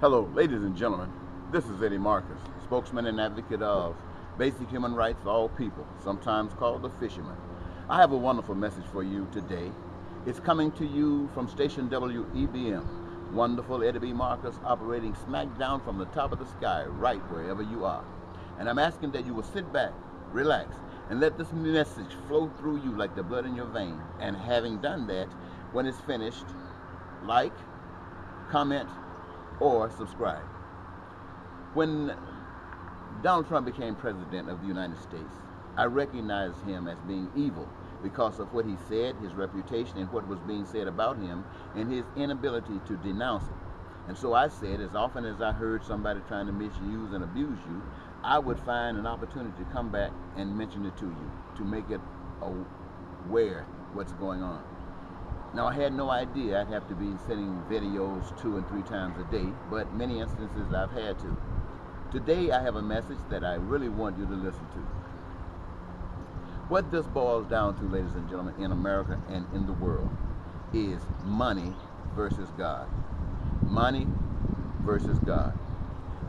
Hello, ladies and gentlemen. This is Eddie Marcus, spokesman and advocate of basic human rights for all people, sometimes called the fisherman. I have a wonderful message for you today. It's coming to you from station WEBM. Wonderful Eddie B. Marcus operating smack down from the top of the sky, right wherever you are. And I'm asking that you will sit back, relax, and let this message flow through you like the blood in your vein. And having done that, when it's finished, like, comment, or subscribe. When Donald Trump became president of the United States, I recognized him as being evil because of what he said, his reputation, and what was being said about him, and his inability to denounce it. And so I said, as often as I heard somebody trying to misuse and abuse you, I would find an opportunity to come back and mention it to you, to make it aware what's going on. Now, I had no idea I'd have to be sending videos 2 and 3 times a day, but many instances I've had to. Today, I have a message that I really want you to listen to. What this boils down to, ladies and gentlemen, in America and in the world, is money versus God. Money versus God.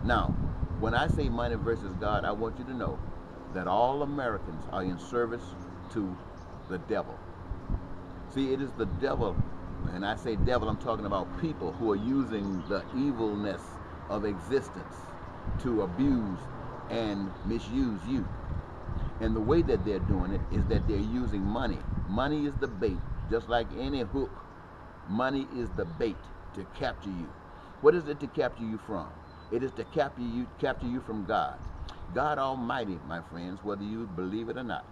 Now, when I say money versus God, I want you to know that all Americans are in service to the devil. See, it is the devil, and I say devil, I'm talking about people who are using the evilness of existence to abuse and misuse you. And the way that they're doing it is that they're using money. Money is the bait, just like any hook. Money is the bait to capture you. What is it to capture you from? It is to capture you from God. God Almighty, my friends, whether you believe it or not,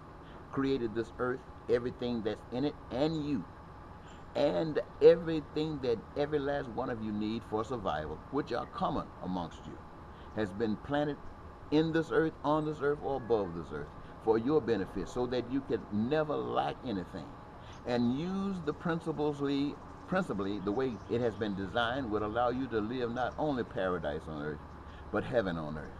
created this earth, everything that's in it, and you, and everything that every last one of you need for survival, which are common amongst you, has been planted in this earth, on this earth, or above this earth for your benefit, so that you could never lack anything. And use the principally the way it has been designed would allow you to live not only paradise on earth, but heaven on earth.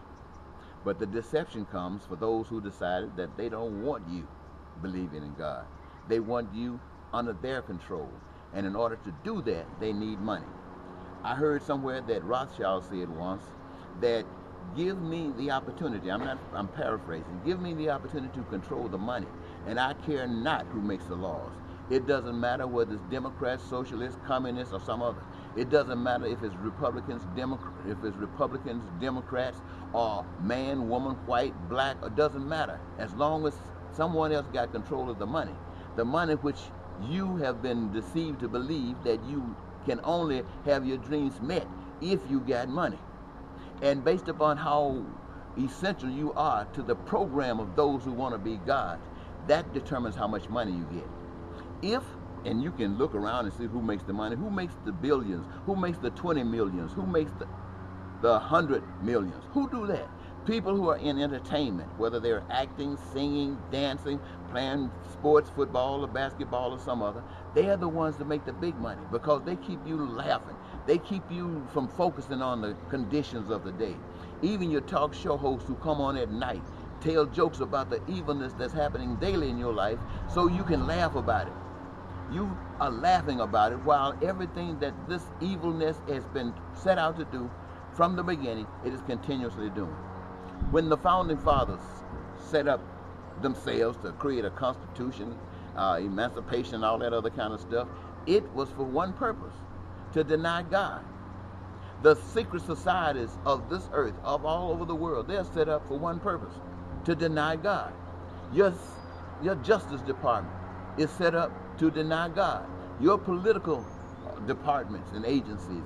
But the deception comes for those who decided that they don't want you believing in God. They want you under their control. And in order to do that, they need money. I heard somewhere that Rothschild said once that give me the opportunity, I'm paraphrasing, give me the opportunity to control the money, and I care not who makes the laws. It doesn't matter whether it's Democrats, Socialists, Communists, or some other. It doesn't matter if it's Republicans, Democrats, or man, woman, white, black. It doesn't matter. As long as someone else got control of the money which you have been deceived to believe that you can only have your dreams met if you got money. And based upon how essential you are to the program of those who want to be God, that determines how much money you get. And you can look around and see who makes the money, who makes the billions, who makes the 20 millions, who makes the 100 millions, who do that? People who are in entertainment, whether they're acting, singing, dancing, playing sports, football, or basketball, or some other, they are the ones that make the big money because they keep you laughing. They keep you from focusing on the conditions of the day. Even your talk show hosts who come on at night tell jokes about the evilness that's happening daily in your life so you can laugh about it. You are laughing about it while everything that this evilness has been set out to do from the beginning, it is continuously doing. When the founding fathers set up themselves to create a constitution, emancipation, all that other kind of stuff, it was for one purpose, to deny God. The secret societies of this earth, of all over the world, they're set up for one purpose, to deny God. Your Justice Department is set up to deny God. Your political departments and agencies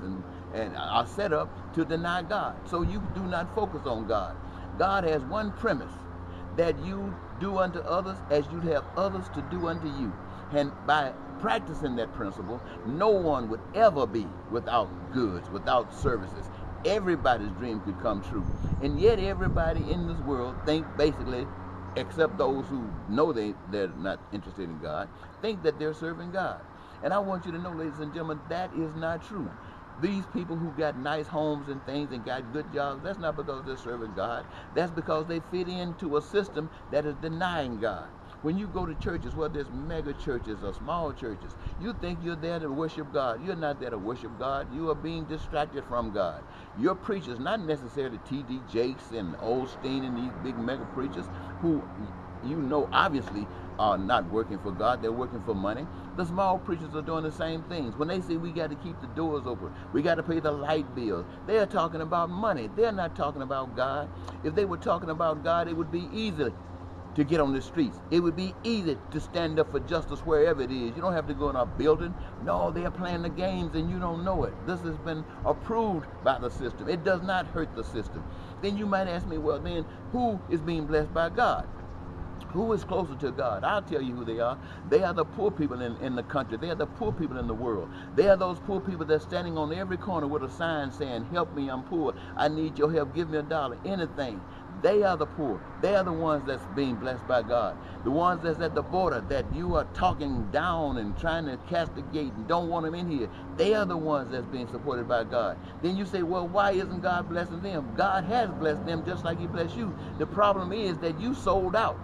and are set up to deny God. So you do not focus on God. God has one premise, that you do unto others as you'd have others to do unto you. And by practicing that principle, no one would ever be without goods, without services. Everybody's dream could come true. And yet everybody in this world think basically, except those who know they're not interested in God, think that they're serving God. And I want you to know, ladies and gentlemen, that is not true. These people who got nice homes and things and got good jobs, that's not because they're serving God. That's because they fit into a system that is denying God. When you go to churches, whether it's mega churches or small churches, you think you're there to worship God. You're not there to worship God. You are being distracted from God. Your preachers, not necessarily T.D. Jakes and Osteen and these big mega preachers who you know obviously are not working for God, they're working for money. The small preachers are doing the same things. When they say we got to keep the doors open, we got to pay the light bills, they are talking about money. They're not talking about God. If they were talking about God, it would be easy to get on the streets. It would be easy to stand up for justice wherever it is. You don't have to go in a building. No, they're playing the games and you don't know it. This has been approved by the system. It does not hurt the system. Then you might ask me, well, then who is being blessed by God? Who is closer to God? I'll tell you who they are. They are the poor people in the country. They are the poor people in the world. They are those poor people that's standing on every corner with a sign saying, help me, I'm poor. I need your help. Give me $1. Anything. They are the poor. They are the ones that's being blessed by God. The ones that's at the border that you are talking down and trying to castigate and don't want them in here. They are the ones that's being supported by God. Then you say, well, why isn't God blessing them? God has blessed them just like he blessed you. The problem is that you sold out.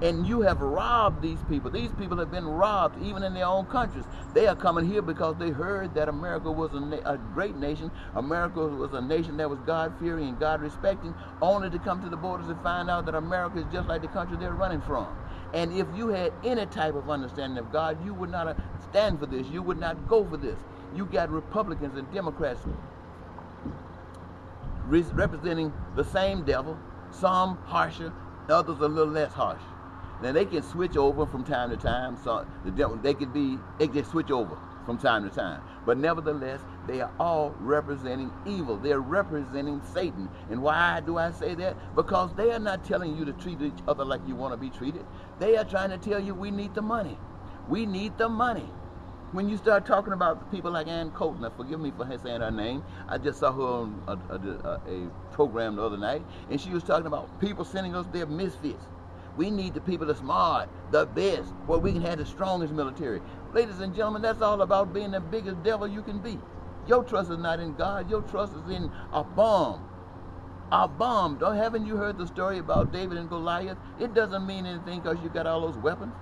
And you have robbed these people. These people have been robbed even in their own countries. They are coming here because they heard that America was a great nation. America was a nation that was God-fearing and God-respecting, only to come to the borders and find out that America is just like the country they're running from. And if you had any type of understanding of God, you would not stand for this. You would not go for this. You got Republicans and Democrats representing the same devil, some harsher, others a little less harsh. Now they can switch over from time to time. So they can switch over from time to time. But nevertheless, they are all representing evil. They're representing Satan. And why do I say that? Because they are not telling you to treat each other like you want to be treated. They are trying to tell you we need the money. We need the money. When you start talking about people like Ann Coulter, now forgive me for saying her name, I just saw her on a program the other night, and she was talking about people sending us their misfits. We need the people that's smart, the best, where we can have the strongest military. Ladies and gentlemen, that's all about being the biggest devil you can be. Your trust is not in God. Your trust is in a bomb. A bomb. Haven't you heard the story about David and Goliath? It doesn't mean anything because you got all those weapons.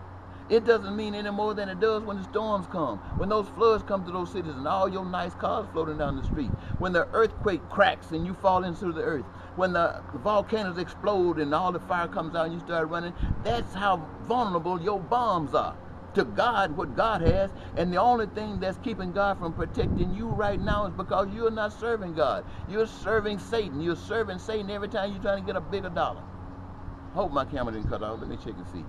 It doesn't mean any more than it does when the storms come, when those floods come to those cities and all your nice cars floating down the street, when the earthquake cracks and you fall into the earth, when the volcanoes explode and all the fire comes out and you start running. That's how vulnerable your bombs are to God, what God has. And the only thing that's keeping God from protecting you right now is because you're not serving God. You're serving Satan. You're serving Satan every time you're trying to get a bigger dollar. Hope my camera didn't cut off. Let me check and see.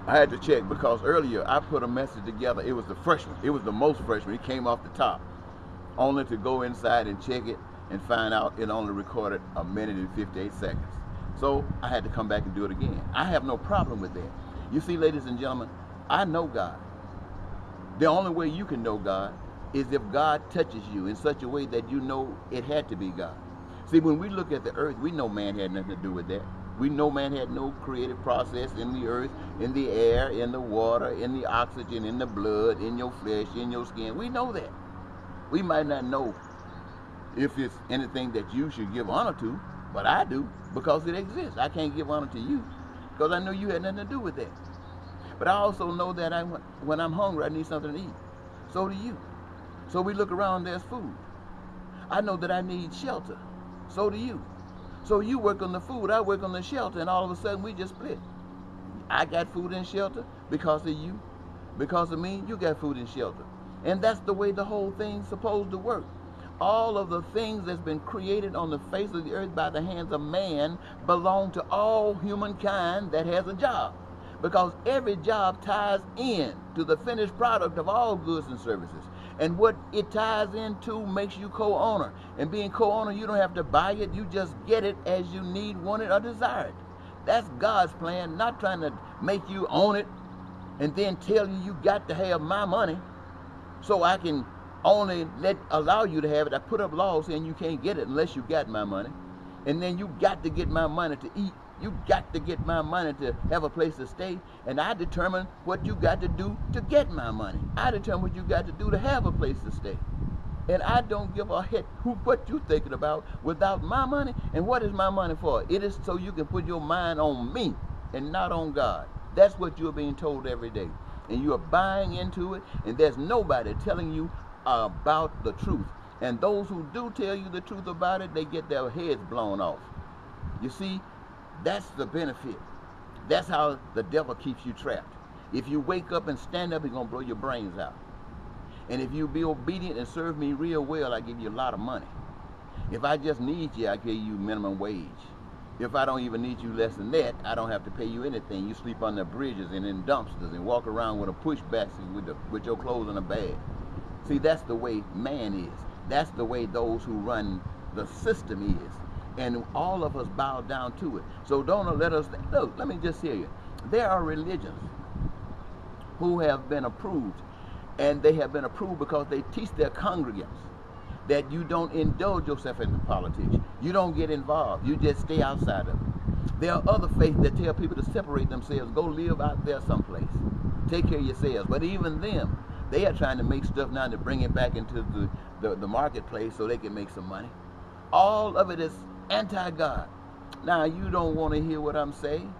I had to check because earlier I put a message together. It was the fresh one. It was the most fresh one. It came off the top. Only to go inside and check it and find out it only recorded 1 minute and 58 seconds. So I had to come back and do it again. I have no problem with that. You see, ladies and gentlemen, I know God. The only way you can know God is if God touches you in such a way that you know it had to be God. See, when we look at the earth, we know man had nothing to do with that. We know man had no creative process in the earth, in the air, in the water, in the oxygen, in the blood, in your flesh, in your skin. We know that. We might not know if it's anything that you should give honor to, but I do because it exists. I can't give honor to you because I know you had nothing to do with that. But I also know that when I'm hungry, I need something to eat. So do you. So we look around, there's food. I know that I need shelter. So do you. So you work on the food, I work on the shelter, and all of a sudden we just split. I got food and shelter because of you. Because of me, you got food and shelter. And that's the way the whole thing's supposed to work. All of the things that's been created on the face of the earth by the hands of man belong to all humankind that has a job. Because every job ties in to the finished product of all goods and services. And what it ties into makes you co-owner. And being co-owner, you don't have to buy it. You just get it as you need, want it, or desire it. That's God's plan, not trying to make you own it and then tell you you got to have my money so I can only allow you to have it. I put up laws saying you can't get it unless you got my money. And then you got to get my money to eat. You got to get my money to have a place to stay. And I determine what you got to do to get my money. I determine what you got to do to have a place to stay. And I don't give a heck what you thinking about without my money. And what is my money for? It is so you can put your mind on me and not on God. That's what you're being told every day. And you are buying into it, and there's nobody telling you about the truth. And those who do tell you the truth about it, they get their heads blown off. You see, that's the benefit. That's how the devil keeps you trapped. If you wake up and stand up, he's going to blow your brains out. And if you be obedient and serve me real well, I give you a lot of money. If I just need you, I give you minimum wage. If I don't even need you less than that, I don't have to pay you anything. You sleep on the bridges and in dumpsters and walk around with a push basket with your clothes in a bag. See, that's the way man is. That's the way those who run the system is. And all of us bow down to it. So don't let us, look, let me just tell you. There are religions who have been approved, and they have been approved because they teach their congregants that you don't indulge yourself in politics. You don't get involved. You just stay outside of it. There are other faiths that tell people to separate themselves, go live out there someplace. Take care of yourselves. But even them, they are trying to make stuff now to bring it back into the marketplace so they can make some money. All of it is anti-God. Now, you don't want to hear what I'm saying.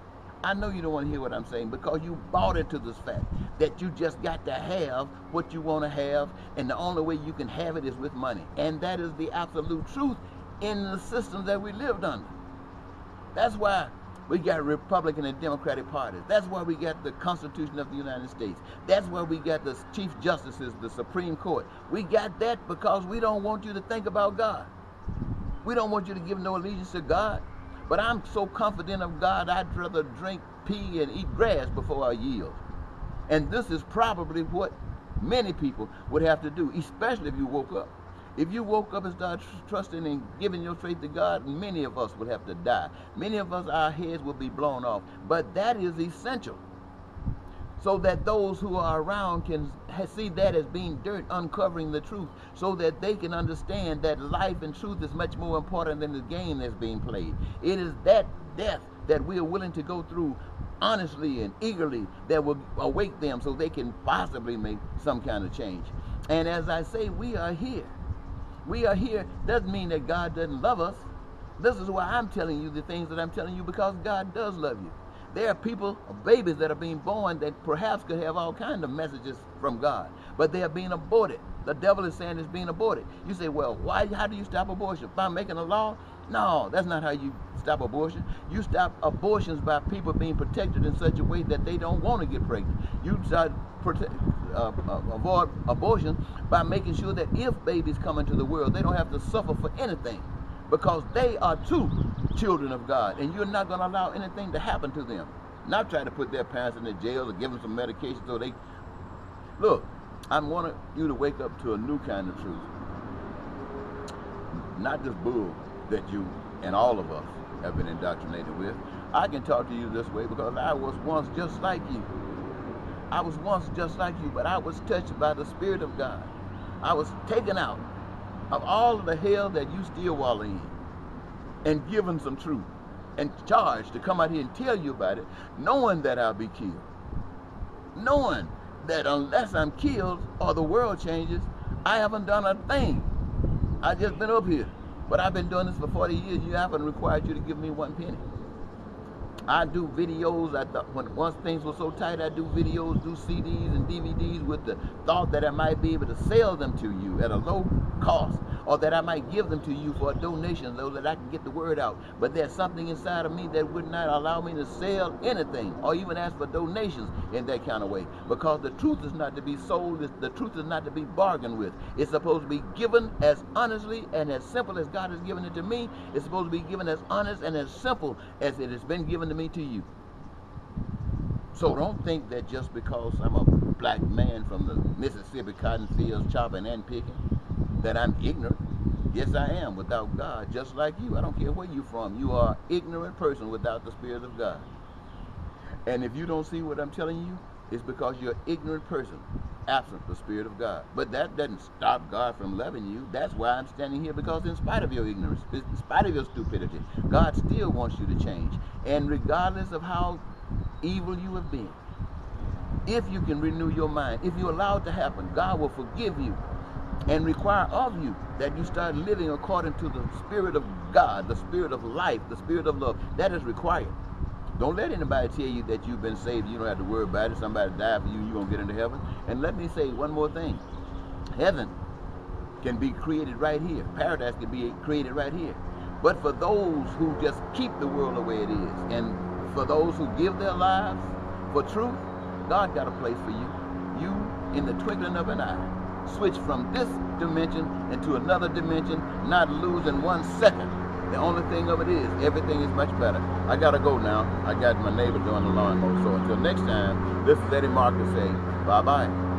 I know you don't want to hear what I'm saying because you bought into this fact that you just got to have what you want to have, and the only way you can have it is with money. And that is the absolute truth in the system that we lived under. That's why we got Republican and Democratic parties. That's why we got the Constitution of the United States. That's why we got the Chief Justices, the Supreme Court. We got that because we don't want you to think about God. We don't want you to give no allegiance to God. But I'm so confident of God, I'd rather drink pee and eat grass before I yield. And this is probably what many people would have to do, especially if you woke up. If you woke up and started trusting and giving your faith to God, many of us would have to die. Many of us, our heads would be blown off. But that is essential, so that those who are around can see that as being dirt, uncovering the truth, so that they can understand that life and truth is much more important than the game that's being played. It is that death that we are willing to go through honestly and eagerly that will awake them so they can possibly make some kind of change. And as I say, we are here. We are here doesn't mean that God doesn't love us. This is why I'm telling you the things that I'm telling you, because God does love you. There are people, babies that are being born that perhaps could have all kinds of messages from God, but they are being aborted. The devil is saying it's being aborted. You say, well, why? How do you stop abortion? By making a law? No, that's not how you stop abortion. You stop abortions by people being protected in such a way that they don't want to get pregnant. You start avoid abortion by making sure that if babies come into the world, they don't have to suffer for anything, because they are too children of God, and you're not going to allow anything to happen to them. Not try to put their parents in the jail or give them some medication so they... Look, I want you to wake up to a new kind of truth. Not this bull that you and all of us have been indoctrinated with. I can talk to you this way because I was once just like you. I was once just like you, but I was touched by the Spirit of God. I was taken out of all of the hell that you still wallow in, and given some truth, and charged to come out here and tell you about it, knowing that I'll be killed. Knowing that unless I'm killed or the world changes, I haven't done a thing. I just been up here. But I've been doing this for 40 years. You haven't required you to give me one penny. I do videos. Once things were so tight, I do videos, do CDs and DVDs with the thought that I might be able to sell them to you at a low cost, or that I might give them to you for a donation so that I can get the word out. But there's something inside of me that would not allow me to sell anything or even ask for donations in that kind of way, because the truth is not to be sold. The truth is not to be bargained with. It's supposed to be given as honestly and as simple as God has given it to me. It's supposed to be given as honest and as simple as it has been given to me to you. So don't think that just because I'm a black man from the Mississippi cotton fields chopping and picking that I'm ignorant. Yes, I am without God, just like you. I don't care where you're from. You are an ignorant person without the Spirit of God. And if you don't see what I'm telling you, it's because you're an ignorant person, absent the Spirit of God. But that doesn't stop God from loving you. That's why I'm standing here, because in spite of your ignorance, in spite of your stupidity, God still wants you to change. And regardless of how evil you have been, if you can renew your mind, if you allow it to happen, God will forgive you. and require of you that you start living according to the Spirit of God, the Spirit of life, the Spirit of love. That is required. Don't let anybody tell you that you've been saved. You don't have to worry about it. Somebody died for you, you're going to get into heaven. And let me say one more thing. Heaven can be created right here. Paradise can be created right here. But for those who just keep the world the way it is, and for those who give their lives for truth, God got a place for you. You, in the twinkling of an eye, switch from this dimension into another dimension, not losing 1 second. The only thing of it is, everything is much better. I gotta go now. I got my neighbor doing the lawnmower. So until next time, this is Eddie Marcus saying, bye-bye.